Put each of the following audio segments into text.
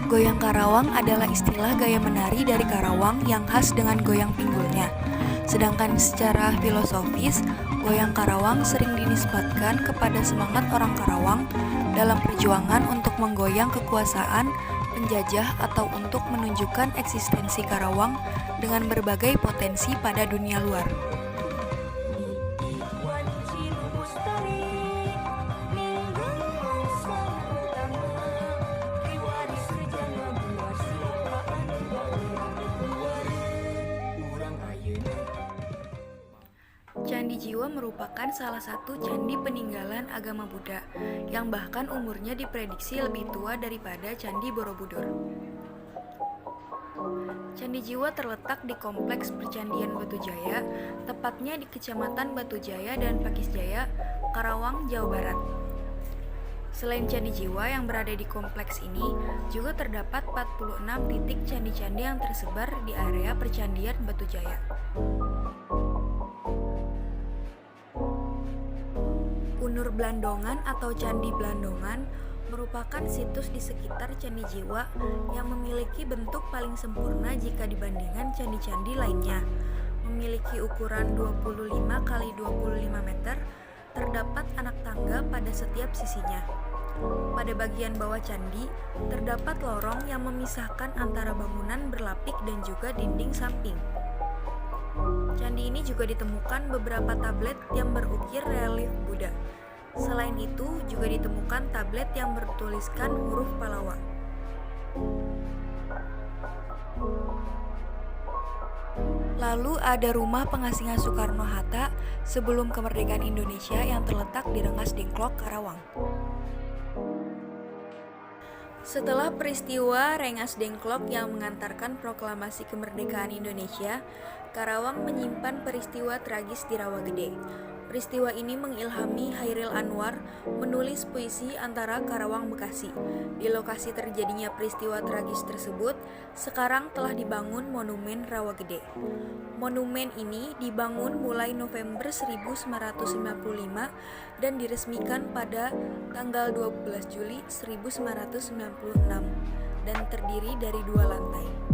Goyang Karawang adalah istilah gaya menari dari Karawang yang khas dengan goyang pinggulnya. Sedangkan secara filosofis, goyang Karawang sering dinisbatkan kepada semangat orang Karawang dalam perjuangan untuk menggoyang kekuasaan penjajah atau untuk menunjukkan eksistensi Karawang dengan berbagai potensi pada dunia luar. Candi Jiwa merupakan salah satu candi peninggalan agama Buddha yang bahkan umurnya diprediksi lebih tua daripada Candi Borobudur. Candi Jiwa terletak di Kompleks Percandian Batujaya, tepatnya di Kecamatan Batujaya dan Pakisjaya, Karawang, Jawa Barat. Selain Candi Jiwa yang berada di kompleks ini, juga terdapat 46 titik candi-candi yang tersebar di area Percandian Batujaya. Unur Blandongan atau Candi Blandongan merupakan situs di sekitar Candi Jiwa yang memiliki bentuk paling sempurna jika dibandingkan candi-candi lainnya. Memiliki ukuran 25 x 25 meter, terdapat anak tangga pada setiap sisinya. Pada bagian bawah candi, terdapat lorong yang memisahkan antara bangunan berlapik dan juga dinding samping. Candi ini juga ditemukan beberapa tablet yang berukir relief Buddha. Selain itu, juga ditemukan tablet yang bertuliskan huruf Pallawa. Lalu ada rumah pengasingan Soekarno-Hatta sebelum kemerdekaan Indonesia yang terletak di Rengas Dengklok, Karawang. Setelah peristiwa Rengas Dengklok yang mengantarkan proklamasi kemerdekaan Indonesia, Karawang menyimpan peristiwa tragis di Rawagede. Peristiwa ini mengilhami Hairil Anwar menulis puisi Antara Karawang Bekasi. Di lokasi terjadinya peristiwa tragis tersebut, sekarang telah dibangun Monumen Rawagede. Monumen ini dibangun mulai November 1995 dan diresmikan pada tanggal 12 Juli 1996 dan terdiri dari 2 lantai.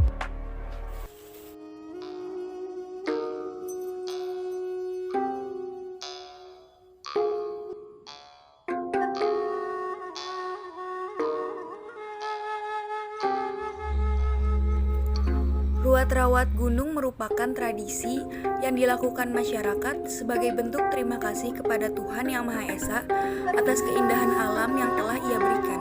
Ruat rawat gunung merupakan tradisi yang dilakukan masyarakat sebagai bentuk terima kasih kepada Tuhan Yang Maha Esa atas keindahan alam yang telah Ia berikan.